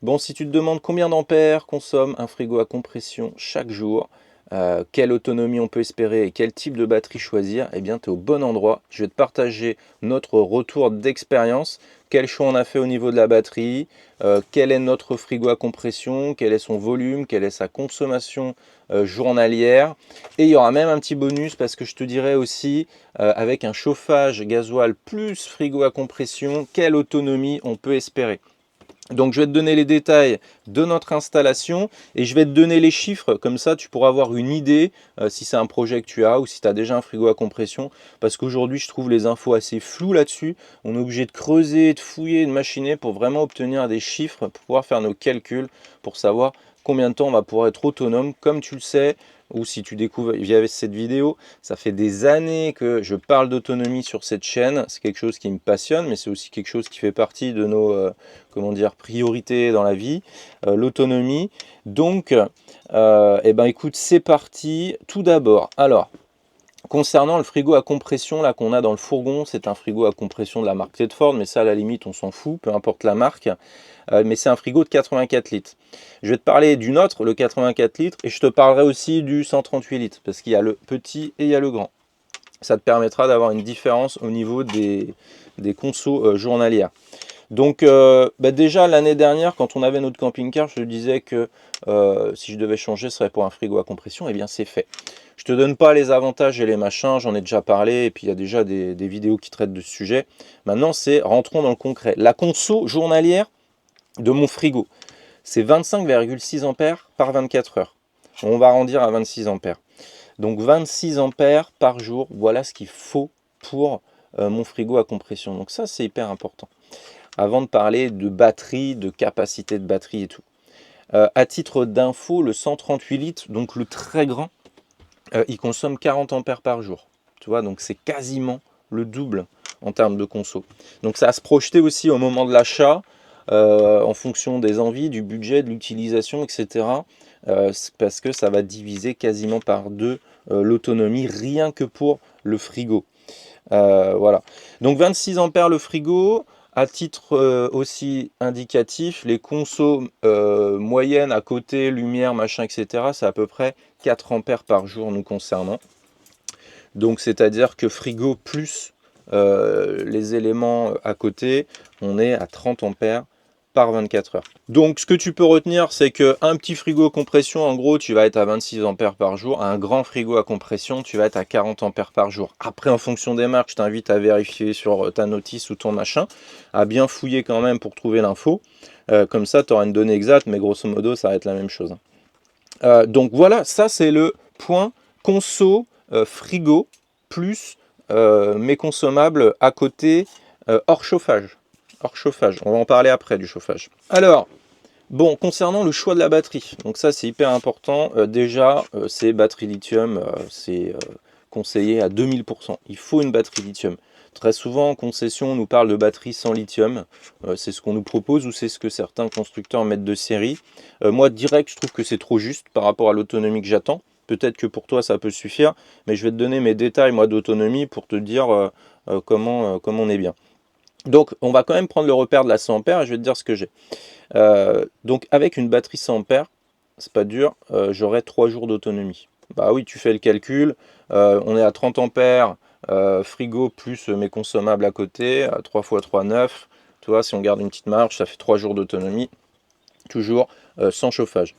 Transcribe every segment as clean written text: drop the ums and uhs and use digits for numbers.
Bon, si tu te demandes combien d'ampères consomme un frigo à compression chaque jour, quelle autonomie on peut espérer et quel type de batterie choisir, eh bien tu es au bon endroit. Je vais te partager notre retour d'expérience, quel choix on a fait au niveau de la batterie, quel est notre frigo à compression, quel est son volume, quelle est sa consommation journalière. Et il y aura même un petit bonus parce que je te dirai aussi, avec un chauffage gasoil plus frigo à compression, quelle autonomie on peut espérer. Donc je vais te donner les détails de notre installation et je vais te donner les chiffres, comme ça tu pourras avoir une idée si c'est un projet que tu as ou si tu as déjà un frigo à compression, parce qu'aujourd'hui je trouve les infos assez floues là-dessus. On est obligé de creuser, de fouiller, de machiner pour vraiment obtenir des chiffres, pour pouvoir faire nos calculs, pour savoir combien de temps on va pouvoir être autonome. Comme tu le sais, ou si tu découvres via cette vidéo, ça fait des années que je parle d'autonomie sur cette chaîne. C'est quelque chose qui me passionne, mais c'est aussi quelque chose qui fait partie de nos comment dire, priorités dans la vie, l'autonomie. Donc, eh ben, écoute, c'est parti. Tout d'abord, alors, concernant le frigo à compression là qu'on a dans le fourgon, c'est un frigo à compression de la marque Tedford, mais ça à la limite on s'en fout, peu importe la marque. Mais c'est un frigo de 84 litres. Je vais te parler d'une autre, le 84 litres, et je te parlerai aussi du 138 litres, parce qu'il y a le petit et il y a le grand. Ça te permettra d'avoir une différence au niveau des consos journalières. Donc déjà l'année dernière, quand on avait notre camping-car, je te disais que si je devais changer, ce serait pour un frigo à compression. Et bien c'est fait. Je te donne pas les avantages et les machins, j'en ai déjà parlé, et puis il y a déjà des vidéos qui traitent de ce sujet. Maintenant, c'est rentrons dans le concret. La conso journalière de mon frigo, c'est 25,6 ampères par 24 heures. On va arrondir à 26 ampères. Donc 26 ampères par jour, voilà ce qu'il faut pour mon frigo à compression. Donc ça, c'est hyper important. Avant de parler de batterie, de capacité de batterie et tout. À titre d'info, le 138 litres, donc le très grand, il consomme 40 ampères par jour. Tu vois, donc c'est quasiment le double en termes de conso. Donc ça a se projeter aussi au moment de l'achat, en fonction des envies, du budget, de l'utilisation, etc. Parce que ça va diviser quasiment par deux l'autonomie rien que pour le frigo. Voilà. Donc 26 ampères le frigo. À titre aussi indicatif, les consos moyennes à côté, lumière, machin, etc., c'est à peu près 4 ampères par jour nous concernant. Donc c'est-à-dire que frigo plus les éléments à côté, on est à 30 ampères par 24 heures. Donc ce que tu peux retenir, c'est qu'un petit frigo à compression, en gros, tu vas être à 26 ampères par jour. Un grand frigo à compression, tu vas être à 40 ampères par jour. Après, en fonction des marques, je t'invite à vérifier sur ta notice ou ton machin, à bien fouiller quand même pour trouver l'info. Comme ça, tu auras une donnée exacte, mais grosso modo, ça va être la même chose. Donc voilà, ça c'est le point conso frigo plus mes consommables à côté hors chauffage. Hors chauffage, on va en parler après du chauffage. Alors, bon, concernant le choix de la batterie, donc ça c'est hyper important. Déjà, c'est batterie lithium, c'est conseillé à 2000%. Il faut une batterie lithium. Très souvent, en concession, on nous parle de batterie sans lithium. C'est ce qu'on nous propose ou c'est ce que certains constructeurs mettent de série. Moi, direct, je trouve que c'est trop juste par rapport à l'autonomie que j'attends. Peut-être que pour toi, ça peut suffire, mais je vais te donner mes détails, moi, d'autonomie pour te dire comment on est bien. Donc, on va quand même prendre le repère de la 100 ampères et je vais te dire ce que j'ai. Donc, avec une batterie 100 ampères, c'est pas dur, j'aurai 3 jours d'autonomie. Bah oui, tu fais le calcul, on est à 30 ampères, frigo plus mes consommables à côté, 3 x 3, 9. Tu vois, si on garde une petite marge, ça fait 3 jours d'autonomie, toujours sans chauffage.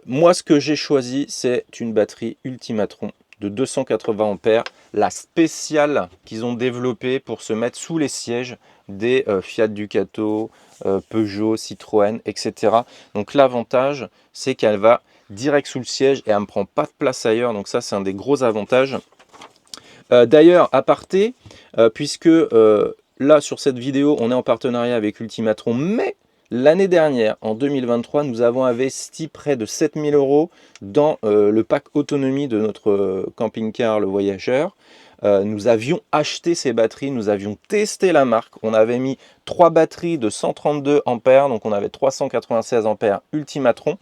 Moi, ce que j'ai choisi, c'est une batterie Ultimatron de 280 ampères, la spéciale qu'ils ont développée pour se mettre sous les sièges des Fiat Ducato, Peugeot, Citroën, etc. Donc l'avantage, c'est qu'elle va direct sous le siège et elle ne me prend pas de place ailleurs. Donc ça, c'est un des gros avantages. D'ailleurs, aparté, puisque là, sur cette vidéo, on est en partenariat avec Ultimatron, mais l'année dernière, en 2023, nous avons investi près de 7000 € dans le pack autonomie de notre camping-car, le Voyageur. nous avions acheté ces batteries, nous avions testé la marque. On avait mis 3 batteries de 132 ampères, donc on avait 396 ampères Ultimatron,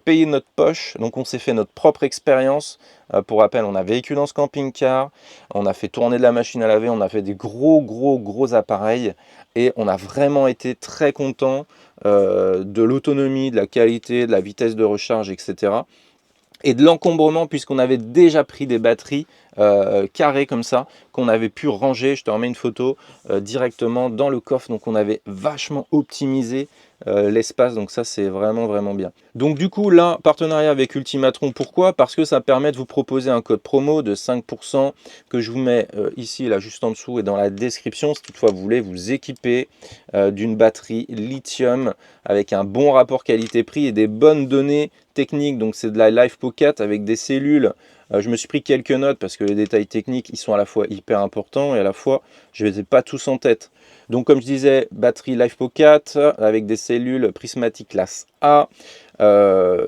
payé de notre poche. Donc on s'est fait notre propre expérience. Pour rappel, on a vécu dans ce camping-car, on a fait tourner de la machine à laver, on a fait des gros appareils et on a vraiment été très content de l'autonomie, de la qualité, de la vitesse de recharge, etc. Et de l'encombrement, puisqu'on avait déjà pris des batteries carrées comme ça, qu'on avait pu ranger, je te remets une photo, directement dans le coffre. Donc on avait vachement optimisé l'espace, donc ça c'est vraiment bien. Donc du coup là, partenariat avec Ultimatron, pourquoi? Parce que ça permet de vous proposer un code promo de 5% que je vous mets ici, là juste en dessous et dans la description, si toutefois vous voulez vous équiper d'une batterie lithium avec un bon rapport qualité-prix et des bonnes données techniques. Donc c'est de la Life Pocket avec des cellules. Je me suis pris quelques notes parce que les détails techniques, ils sont à la fois hyper importants et à la fois, je ne les ai pas tous en tête. Donc comme je disais, batterie Life Pocket avec des cellules prismatiques classe A,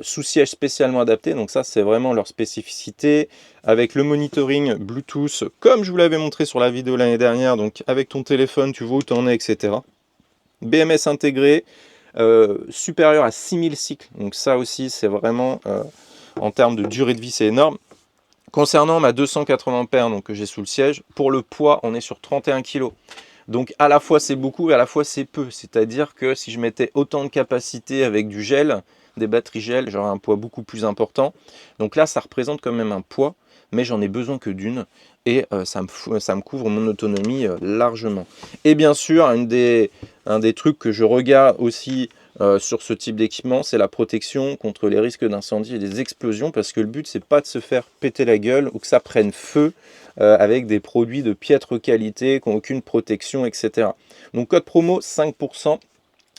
sous-siège spécialement adapté. Donc ça, c'est vraiment leur spécificité. Avec le monitoring Bluetooth, comme je vous l'avais montré sur la vidéo l'année dernière. Donc avec ton téléphone, tu vois où tu en es, etc. BMS intégré, supérieur à 6000 cycles. Donc ça aussi, c'est vraiment, en termes de durée de vie, c'est énorme. Concernant ma 280 ampères donc, que j'ai sous le siège, pour le poids, on est sur 31 kg. Donc à la fois c'est beaucoup et à la fois c'est peu. C'est-à-dire que si je mettais autant de capacité avec du gel, des batteries gel, j'aurais un poids beaucoup plus important. Donc là, ça représente quand même un poids, mais j'en ai besoin que d'une. Et ça me couvre mon autonomie largement. Et bien sûr, un des trucs que je regarde aussi sur ce type d'équipement, c'est la protection contre les risques d'incendie et des explosions, parce que le but, c'est pas de se faire péter la gueule ou que ça prenne feu avec des produits de piètre qualité, qui n'ont aucune protection, etc. Donc code promo 5%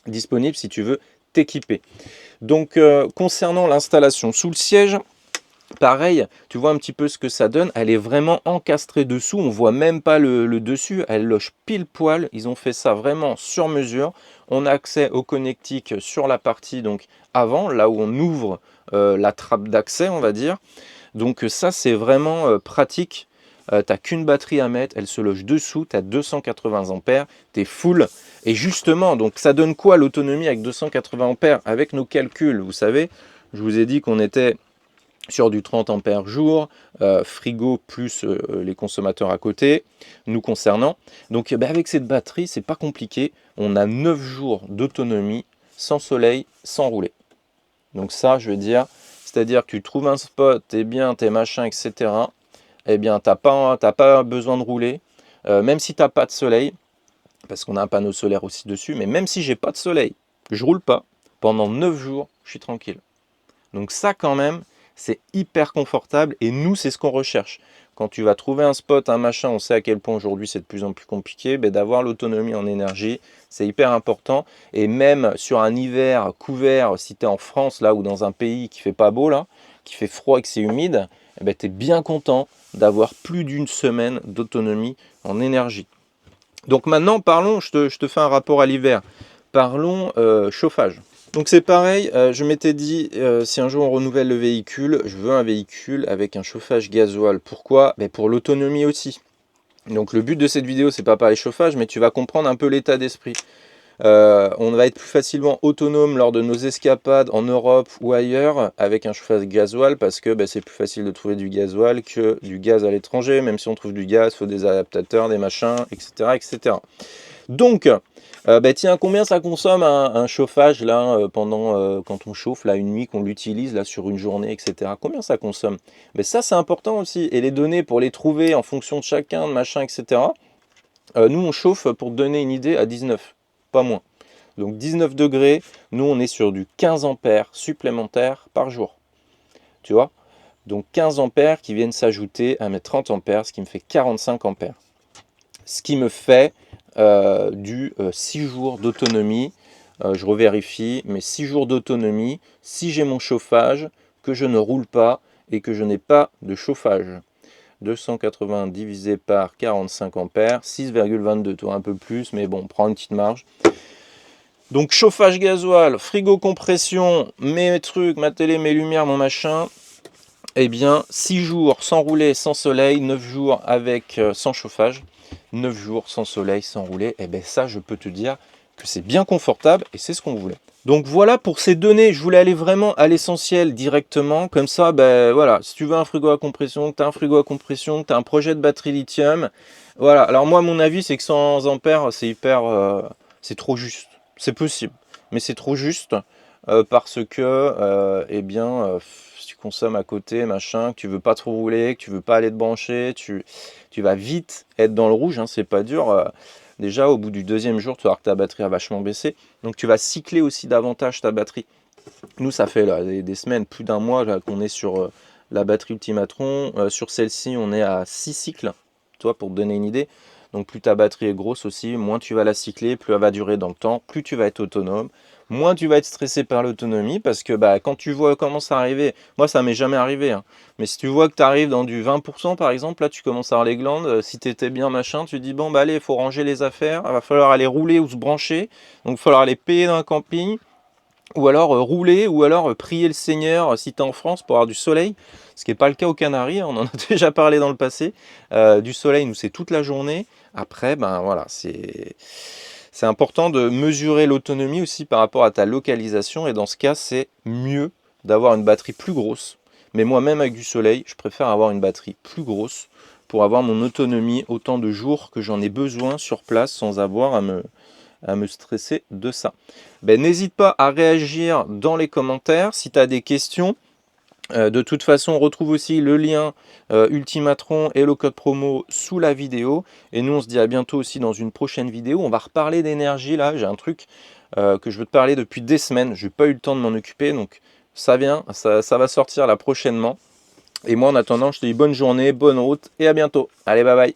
disponible si tu veux t'équiper. Donc concernant l'installation sous le siège, pareil, tu vois un petit peu ce que ça donne. Elle est vraiment encastrée dessous. On voit même pas le dessus. Elle loge pile poil. Ils ont fait ça vraiment sur mesure. On a accès au connectique sur la partie donc avant, là où on ouvre la trappe d'accès, on va dire. Donc ça, c'est vraiment pratique. Tu n'as qu'une batterie à mettre. Elle se loge dessous. Tu as 280 ampères. Tu es full. Et justement, donc ça donne quoi l'autonomie avec 280 ampères? Avec nos calculs, vous savez, je vous ai dit qu'on était sur du 30 ampères jour, frigo plus les consommateurs à côté, nous concernant. Donc avec cette batterie, c'est pas compliqué. On a 9 jours d'autonomie, sans soleil, sans rouler. Donc ça, je veux dire, c'est-à-dire que tu trouves un spot, t'es bien, t'es machin, etc. Eh bien, t'as pas besoin de rouler, même si t'as pas de soleil, parce qu'on a un panneau solaire aussi dessus, mais même si j'ai pas de soleil, je roule pas, pendant 9 jours, je suis tranquille. Donc ça quand même, c'est hyper confortable et nous, c'est ce qu'on recherche. Quand tu vas trouver un spot, un machin, on sait à quel point aujourd'hui c'est de plus en plus compliqué, d'avoir l'autonomie en énergie, c'est hyper important. Et même sur un hiver couvert, si tu es en France là ou dans un pays qui fait pas beau là, qui fait froid et que c'est humide, tu es bien content d'avoir plus d'une semaine d'autonomie en énergie. Donc maintenant, parlons, je te fais un rapport à l'hiver. Parlons chauffage. Donc c'est pareil, je m'étais dit, si un jour on renouvelle le véhicule, je veux un véhicule avec un chauffage gasoil. Pourquoi? Pour l'autonomie aussi. Donc le but de cette vidéo, c'est pas parler chauffage, mais tu vas comprendre un peu l'état d'esprit. On va être plus facilement autonome lors de nos escapades en Europe ou ailleurs avec un chauffage gasoil, parce que c'est plus facile de trouver du gasoil que du gaz à l'étranger. Même si on trouve du gaz, il faut des adaptateurs, des machins, etc. etc. Donc, tiens, combien ça consomme un chauffage là pendant quand on chauffe là une nuit, qu'on l'utilise là sur une journée, etc. Combien ça consomme? Ça c'est important aussi. Et les données pour les trouver en fonction de chacun, de machin, etc. Nous on chauffe, pour te donner une idée, à 19, pas moins. Donc 19 degrés, nous on est sur du 15 ampères supplémentaires par jour. Tu vois? Donc 15 ampères qui viennent s'ajouter à mes 30 ampères, ce qui me fait 45 ampères. Ce qui me fait du 6 jours d'autonomie. Je revérifie, mais 6 jours d'autonomie si j'ai mon chauffage, que je ne roule pas et que je n'ai pas de chauffage. 280 divisé par 45 ampères, 6,22, toi un peu plus, mais bon, prends une petite marge. Donc chauffage gasoil, frigo compression, mes trucs, ma télé, mes lumières, mon machin. Eh bien, 6 jours sans rouler, sans soleil, 9 jours avec sans chauffage, 9 jours sans soleil, sans rouler, et bien ça, je peux te dire que c'est bien confortable et c'est ce qu'on voulait. Donc voilà pour ces données, je voulais aller vraiment à l'essentiel directement, comme ça, ben voilà, si tu veux un frigo à compression, que tu as un frigo à compression, que tu as un projet de batterie lithium, voilà. Alors moi, mon avis, c'est que 100 ampères, c'est hyper, c'est trop juste. C'est possible, mais c'est trop juste parce que, eh bien, si tu consommes à côté, machin, que tu veux pas trop rouler, que tu veux pas aller te brancher, tu vas vite être dans le rouge, hein, c'est pas dur. Déjà, au bout du deuxième jour, tu vas voir que ta batterie a vachement baissé. Donc, tu vas cycler aussi davantage ta batterie. Nous, ça fait là, des semaines, plus d'un mois qu'on est sur la batterie Ultimatron. Sur celle-ci, on est à 6 cycles, toi, pour te donner une idée. Donc, plus ta batterie est grosse aussi, moins tu vas la cycler, plus elle va durer dans le temps, plus tu vas être autonome, moins tu vas être stressé par l'autonomie, parce que bah, quand tu vois comment ça arriver, moi, ça m'est jamais arrivé, hein. Mais si tu vois que tu arrives dans du 20% par exemple, là tu commences à avoir les glandes, si tu étais bien machin, tu dis bon bah allez, il faut ranger les affaires, il va falloir aller rouler ou se brancher, donc il va falloir aller payer dans un camping, ou alors rouler, ou alors prier le Seigneur si tu es en France pour avoir du soleil, ce qui n'est pas le cas aux Canaries, hein, on en a déjà parlé dans le passé. Du soleil, nous c'est toute la journée. Après, ben voilà, c'est important de mesurer l'autonomie aussi par rapport à ta localisation, et dans ce cas, c'est mieux d'avoir une batterie plus grosse. Mais moi-même avec du soleil, je préfère avoir une batterie plus grosse pour avoir mon autonomie autant de jours que j'en ai besoin sur place sans avoir à me stresser de ça. Ben, n'hésite pas à réagir dans les commentaires si tu as des questions. De toute façon, on retrouve aussi le lien Ultimatron et le code promo sous la vidéo. Et nous, on se dit à bientôt aussi dans une prochaine vidéo. On va reparler d'énergie là. J'ai un truc que je veux te parler depuis des semaines. Je n'ai pas eu le temps de m'en occuper. Donc ça vient, ça va sortir là prochainement. Et moi, en attendant, je te dis bonne journée, bonne route et à bientôt. Allez, bye bye.